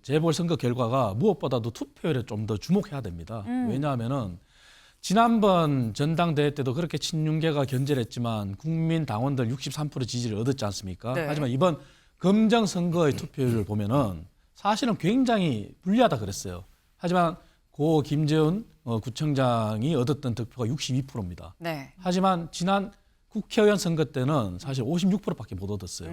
재보궐선거 결과가 무엇보다도 투표율에 좀 더 주목해야 됩니다. 왜냐하면은 지난번 전당대회 때도 그렇게 친윤계가 견제했지만 국민 당원들 63% 지지를 얻었지 않습니까? 네. 하지만 이번 검정선거의 투표율을 보면은 사실은 굉장히 불리하다 그랬어요. 하지만 고 김재훈 구청장이 얻었던 득표가 62%입니다. 네. 하지만 지난 국회의원 선거 때는 사실 56%밖에 못 얻었어요.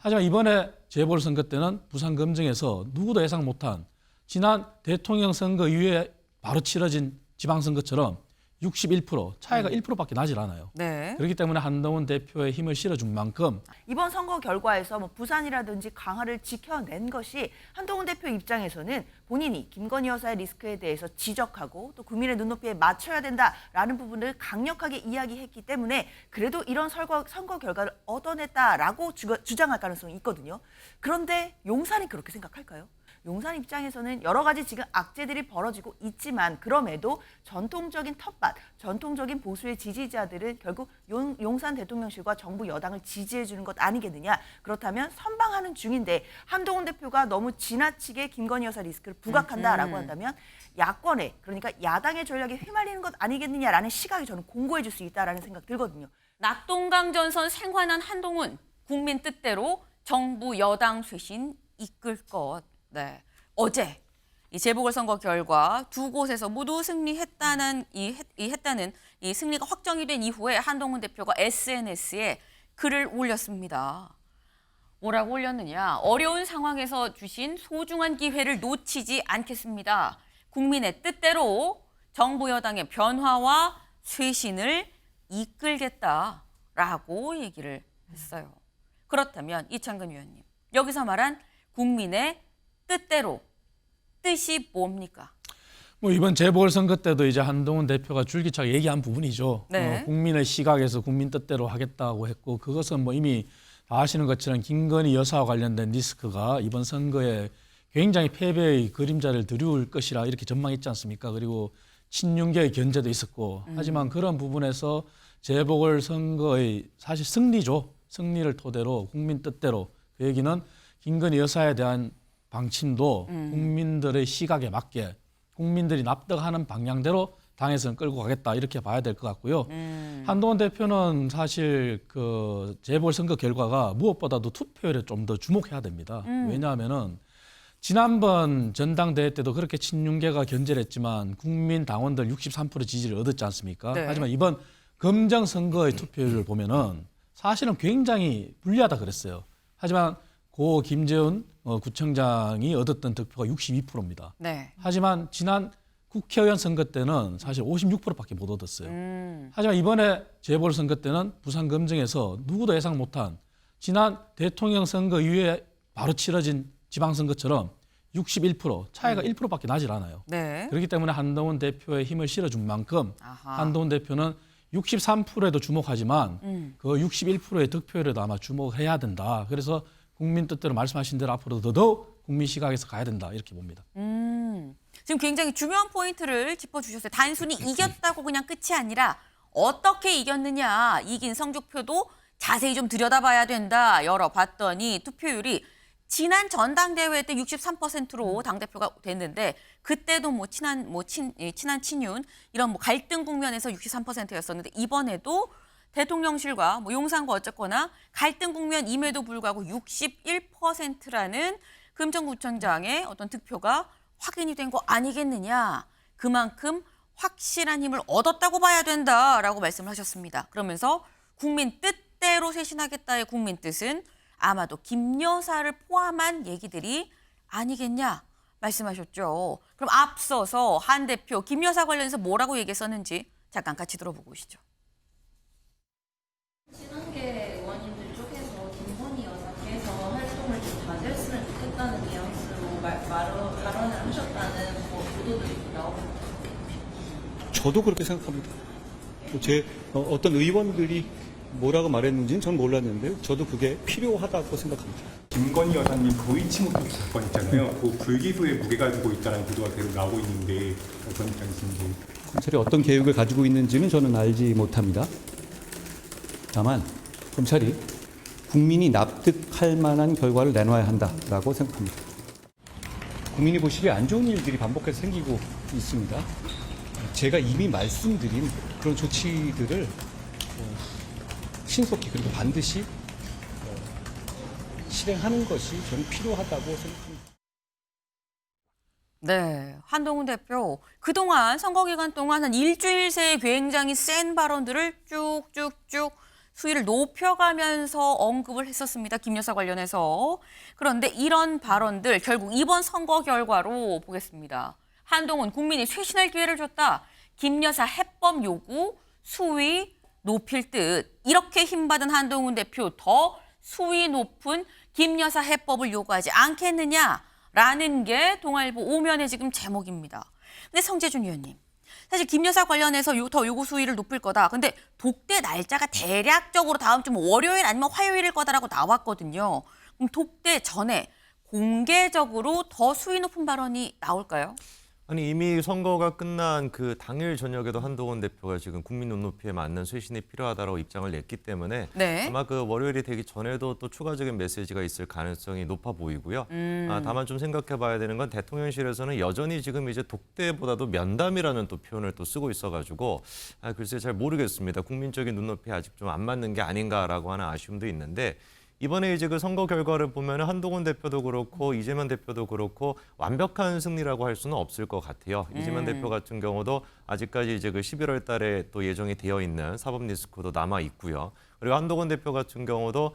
하지만 이번에 재보궐선거 때는 부산검증에서 누구도 예상 못한 지난 대통령 선거 이후에 바로 치러진 지방선거처럼 61% 차이가 1%밖에 나질 않아요. 네. 그렇기 때문에 한동훈 대표의 힘을 실어준 만큼 이번 선거 결과에서 부산이라든지 강화를 지켜낸 것이 한동훈 대표 입장에서는 본인이 김건희 여사의 리스크에 대해서 지적하고 또 국민의 눈높이에 맞춰야 된다라는 부분을 강력하게 이야기했기 때문에 그래도 이런 선거 결과를 얻어냈다라고 주장할 가능성이 있거든요. 그런데 용산이 그렇게 생각할까요? 용산 입장에서는 여러 가지 지금 악재들이 벌어지고 있지만 그럼에도 전통적인 텃밭, 전통적인 보수의 지지자들은 결국 용산 대통령실과 정부 여당을 지지해 주는 것 아니겠느냐. 그렇다면 선방하는 중인데 한동훈 대표가 너무 지나치게 김건희 여사 리스크를 부각한다라고 한다면 야권에 그러니까 야당의 전략에 휘말리는 것 아니겠느냐라는 시각이 저는 공고해 줄 수 있다라는 생각 들거든요. 낙동강 전선 생환한 한동훈, 국민 뜻대로 정부 여당 쇄신 이끌 것. 네. 어제 이 재보궐선거 결과 두 곳에서 모두 승리했다는 이 승리가 확정이 된 이후에 한동훈 대표가 SNS에 글을 올렸습니다. 뭐라고 올렸느냐? 어려운 상황에서 주신 소중한 기회를 놓치지 않겠습니다. 국민의 뜻대로 정부 여당의 변화와 쇄신을 이끌겠다라고 얘기를 했어요. 그렇다면 이창근 위원님, 여기서 말한 국민의 뜻대로 뜻이 뭡니까? 뭐 이번 재보궐선거 때도 이제 한동훈 대표가 줄기차게 얘기한 부분이죠. 네. 국민의 시각에서 국민 뜻대로 하겠다고 했고 그것은 뭐 이미 다 아시는 것처럼 김건희 여사와 관련된 리스크가 이번 선거에 굉장히 패배의 그림자를 드리울 것이라 이렇게 전망했지 않습니까? 그리고 친윤계의 견제도 있었고 하지만 그런 부분에서 재보궐선거의 사실 승리죠. 승리를 토대로 국민 뜻대로 그 얘기는 김건희 여사에 대한 방침도 국민들의 시각에 맞게 국민들이 납득하는 방향대로 당에서는 끌고 가겠다 이렇게 봐야 될 것 같고요. 한동훈 대표는 사실 그 재보궐선거 결과가 무엇보다도 투표율에 좀 더 주목해야 됩니다. 왜냐하면은 지난번 전당대회 때도 그렇게 친윤계가 견제했지만 국민 당원들 63% 지지를 얻었지 않습니까? 네. 하지만 이번 검정선거의 투표율을 보면은 사실은 굉장히 불리하다 그랬어요. 하지만 고 김재훈 구청장이 얻었던 득표가 62%입니다. 네. 하지만 지난 국회의원 선거 때는 사실 56%밖에 못 얻었어요. 하지만 이번에 재보궐선거 때는 부산검증에서 누구도 예상 못한 지난 대통령 선거 이후에 바로 치러진 지방선거처럼 61% 차이가 1%밖에 나질 않아요. 네. 그렇기 때문에 한동훈 대표의 힘을 실어준 만큼 아하. 한동훈 대표는 63%에도 주목하지만 그 61%의 득표율에도 아마 주목해야 된다. 그래서 국민 뜻대로 말씀하신 대로 앞으로 더더욱 국민 시각에서 가야 된다. 이렇게 봅니다. 지금 굉장히 중요한 포인트를 짚어주셨어요. 단순히 이겼다고 그냥 끝이 아니라 어떻게 이겼느냐. 이긴 성적표도 자세히 좀 들여다봐야 된다. 열어봤더니 투표율이 지난 전당대회 때 63%로 당대표가 됐는데 그때도 친한 친윤 이런 갈등 국면에서 63%였었는데 이번에도 대통령실과 용산과 어쨌거나 갈등 국면임에도 불구하고 61%라는 금천구청장의 어떤 득표가 확인이 된 거 아니겠느냐. 그만큼 확실한 힘을 얻었다고 봐야 된다라고 말씀을 하셨습니다. 그러면서 국민 뜻대로 쇄신하겠다의 국민 뜻은 아마도 김 여사를 포함한 얘기들이 아니겠냐 말씀하셨죠. 그럼 앞서서 한 대표 김 여사 관련해서 뭐라고 얘기했었는지 잠깐 같이 들어보고 오시죠. 친한계 의원님들 쪽에서 김건희 여사께서 활동을 좀 자제했으면 좋겠다는 뉘앙스로 발언을 하셨다는 보도들이 나오고 저도 그렇게 생각합니다. 제 어떤 의원들이 뭐라고 말했는지는 전 몰랐는데요. 저도 그게 필요하다고 생각합니다. 김건희 여사님 보이치모토 사건 있잖아요. 그 불기소에 무게가 두고 있다는 보도가 계속 나오고 있는데 어떤 입장이신지. 검찰이 어떤 계획을 가지고 있는지는 저는 알지 못합니다. 다만 검찰이 국민이 납득할 만한 결과를 내놔야 한다라고 생각합니다. 국민이 보시기에 안 좋은 일들이 반복해서 생기고 있습니다. 제가 이미 말씀드린 그런 조치들을 신속히 그리고 반드시 실행하는 것이 저는 필요하다고 생각합니다. 네, 한동훈 대표 그동안 선거 기간 동안 한 일주일 새에 굉장히 센 발언들을 쭉쭉쭉 수위를 높여가면서 언급을 했었습니다. 김 여사 관련해서. 그런데 이런 발언들 결국 이번 선거 결과로 보겠습니다. 한동훈 국민이 쇄신할 기회를 줬다. 김 여사 해법 요구 수위 높일 듯. 이렇게 힘받은 한동훈 대표 더 수위 높은 김 여사 해법을 요구하지 않겠느냐라는 게 동아일보 오면의 지금 제목입니다. 근데 성재준 의원님, 사실 김 여사 관련해서 더 요구 수위를 높일 거다. 근데 독대 날짜가 대략적으로 다음 주 월요일 아니면 화요일일 거다라고 나왔거든요. 그럼 독대 전에 공개적으로 더 수위 높은 발언이 나올까요? 아니 이미 선거가 끝난 그 당일 저녁에도 한동훈 대표가 지금 국민 눈높이에 맞는 쇄신이 필요하다고 입장을 냈기 때문에 네. 아마 그 월요일이 되기 전에도 또 추가적인 메시지가 있을 가능성이 높아 보이고요. 다만 좀 생각해봐야 되는 건 대통령실에서는 여전히 지금 이제 독대보다도 면담이라는 또 표현을 또 쓰고 있어가지고 글쎄 잘 모르겠습니다. 국민적인 눈높이에 아직 좀 안 맞는 게 아닌가라고 하는 아쉬움도 있는데. 이번에 이제 그 선거 결과를 보면 한동훈 대표도 그렇고 이재명 대표도 그렇고 완벽한 승리라고 할 수는 없을 것 같아요. 이재명 대표 같은 경우도 아직까지 이제 그 11월 달에 또 예정이 되어 있는 사법 리스크도 남아 있고요. 그리고 한동훈 대표 같은 경우도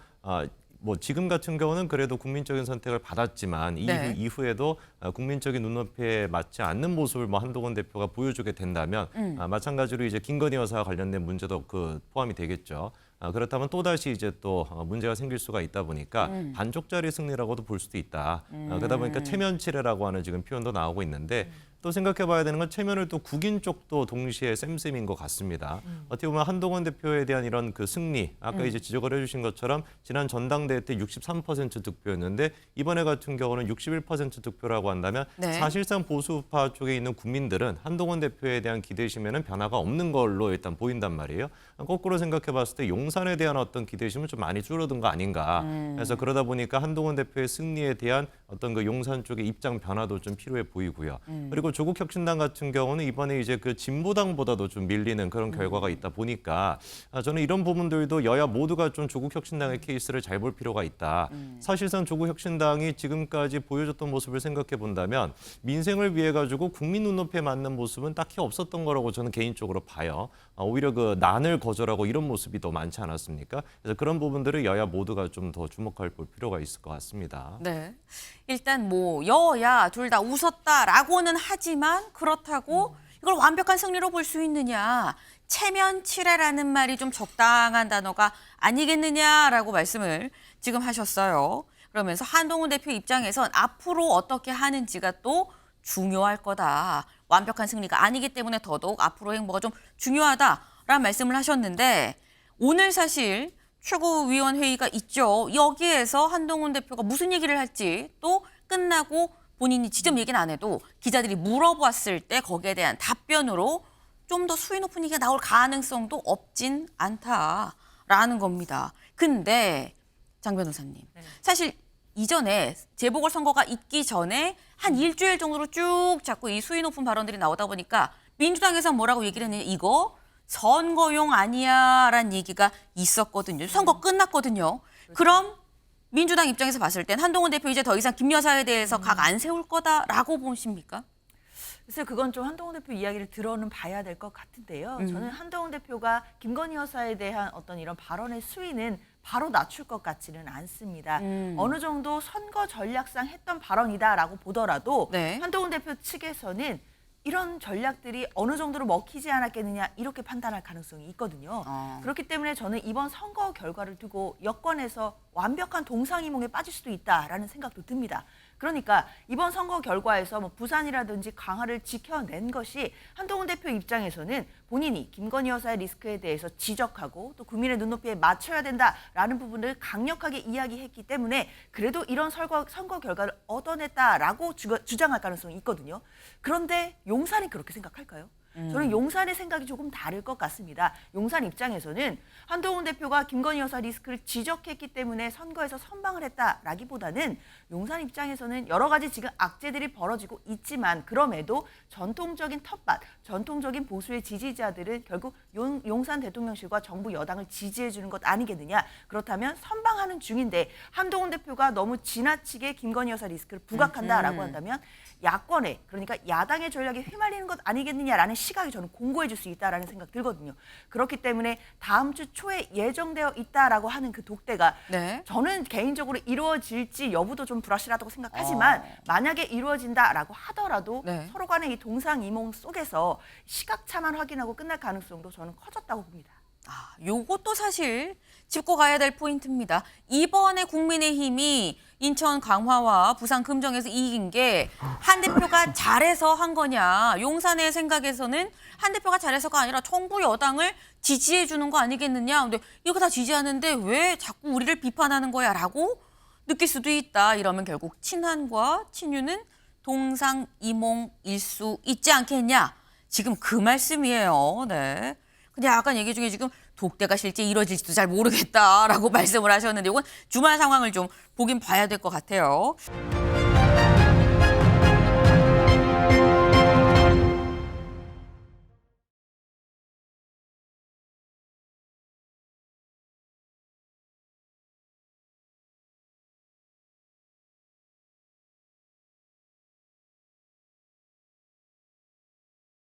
뭐 지금 같은 경우는 그래도 국민적인 선택을 받았지만 네. 이후에도 국민적인 눈높이에 맞지 않는 모습을 뭐 한동훈 대표가 보여주게 된다면 마찬가지로 이제 김건희 여사와 관련된 문제도 그 포함이 되겠죠. 그렇다면 또다시 이제 또 문제가 생길 수가 있다 보니까 반쪽짜리 승리라고도 볼 수도 있다. 그러다 보니까 체면치레라고 하는 지금 표현도 나오고 있는데 또 생각해봐야 되는 건 체면을 또 국인 쪽도 동시에 쌤쌤인 것 같습니다. 어떻게 보면 한동훈 대표에 대한 이런 그 승리, 아까 이제 지적을 해주신 것처럼 지난 전당대회 때 63% 득표였는데 이번에 같은 경우는 61% 득표라고 한다면 네. 사실상 보수파 쪽에 있는 국민들은 한동훈 대표에 대한 기대심에는 변화가 없는 걸로 일단 보인단 말이에요. 거꾸로 생각해봤을 때 용산에 대한 어떤 기대심은 좀 많이 줄어든 거 아닌가. 그래서 그러다 보니까 한동훈 대표의 승리에 대한 어떤 그 용산 쪽의 입장 변화도 좀 필요해 보이고요. 그리고 조국 혁신당 같은 경우는 이번에 이제 그 진보당보다도 좀 밀리는 그런 결과가 있다 보니까 저는 이런 부분들도 여야 모두가 좀 조국 혁신당의 케이스를 잘 볼 필요가 있다. 사실상 조국 혁신당이 지금까지 보여줬던 모습을 생각해 본다면 민생을 위해 가지고 국민 눈높이에 맞는 모습은 딱히 없었던 거라고 저는 개인적으로 봐요. 오히려 그 난을 거절하고 이런 모습이 더 많지 않았습니까? 그래서 그런 부분들을 여야 모두가 좀 더 주목할 필요가 있을 것 같습니다. 네. 일단 뭐 여야 둘 다 웃었다라고는 하지만 그렇다고 이걸 완벽한 승리로 볼 수 있느냐. 체면치레라는 말이 좀 적당한 단어가 아니겠느냐라고 말씀을 지금 하셨어요. 그러면서 한동훈 대표 입장에선 앞으로 어떻게 하는지가 또 중요할 거다. 완벽한 승리가 아니기 때문에 더더욱 앞으로 행보가 좀 중요하다라는 말씀을 하셨는데 오늘 사실 최고위원회의가 있죠. 여기에서 한동훈 대표가 무슨 얘기를 할지 또 끝나고 본인이 직접 얘기는 안 해도 기자들이 물어봤을 때 거기에 대한 답변으로 좀 더 수위 높은 얘기가 나올 가능성도 없진 않다라는 겁니다. 근데 장 변호사님, 사실 이전에 재보궐선거가 있기 전에 한 일주일 정도로 쭉 자꾸 이 수위 높은 발언들이 나오다 보니까 민주당에서 뭐라고 얘기를 했느냐, 이거 선거용 아니야라는 얘기가 있었거든요. 선거 끝났거든요. 그럼 민주당 입장에서 봤을 땐 한동훈 대표 이제 더 이상 김 여사에 대해서 각 안 세울 거다라고 보십니까? 글쎄요, 그건 좀 한동훈 대표 이야기를 들어는 봐야 될 것 같은데요. 저는 한동훈 대표가 김건희 여사에 대한 어떤 이런 발언의 수위는 바로 낮출 것 같지는 않습니다. 어느 정도 선거 전략상 했던 발언이다라고 보더라도 네. 한동훈 대표 측에서는 이런 전략들이 어느 정도로 먹히지 않았겠느냐 이렇게 판단할 가능성이 있거든요. 그렇기 때문에 저는 이번 선거 결과를 두고 여권에서 완벽한 동상이몽에 빠질 수도 있다라는 생각도 듭니다. 그러니까 이번 선거 결과에서 뭐 부산이라든지 강화를 지켜낸 것이 한동훈 대표 입장에서는 본인이 김건희 여사의 리스크에 대해서 지적하고 또 국민의 눈높이에 맞춰야 된다라는 부분을 강력하게 이야기했기 때문에 그래도 이런 선거 결과를 얻어냈다라고 주장할 가능성이 있거든요. 그런데 용산이 그렇게 생각할까요? 저는 용산의 생각이 조금 다를 것 같습니다. 용산 입장에서는 한동훈 대표가 김건희 여사 리스크를 지적했기 때문에 선거에서 선방을 했다라기보다는 용산 입장에서는 여러 가지 지금 악재들이 벌어지고 있지만 그럼에도 전통적인 텃밭, 전통적인 보수의 지지자들은 결국 용산 대통령실과 정부 여당을 지지해 주는 것 아니겠느냐. 그렇다면 선방하는 중인데 한동훈 대표가 너무 지나치게 김건희 여사 리스크를 부각한다라고 한다면 야권의 그러니까 야당의 전략에 휘말리는 것 아니겠느냐라는 시각이 저는 공고해 줄 수 있다라는 생각 들거든요. 그렇기 때문에 다음 주 초에 예정되어 있다라고 하는 그 독대가 네. 저는 개인적으로 이루어질지 여부도 좀 불확실하다고 생각하지만 만약에 이루어진다라고 하더라도 네. 서로 간의 이 동상이몽 속에서 시각차만 확인하고 끝날 가능성도 저는 커졌다고 봅니다. 요것도 사실 짚고 가야 될 포인트입니다. 이번에 국민의힘이 인천 강화와 부산 금정에서 이긴 게 한 대표가 잘해서 한 거냐. 용산의 생각에서는 한 대표가 잘해서가 아니라 정부 여당을 지지해 주는 거 아니겠느냐. 근데 이거 다 지지하는데 왜 자꾸 우리를 비판하는 거야 라고 느낄 수도 있다. 이러면 결국 친한과 친유는 동상이몽일 수 있지 않겠냐. 지금 그 말씀이에요. 네. 근데 아까 얘기 중에 지금 독대가 실제 이루어질지도 잘 모르겠다라고 말씀을 하셨는데 이건 주말 상황을 좀 보긴 봐야 될 것 같아요.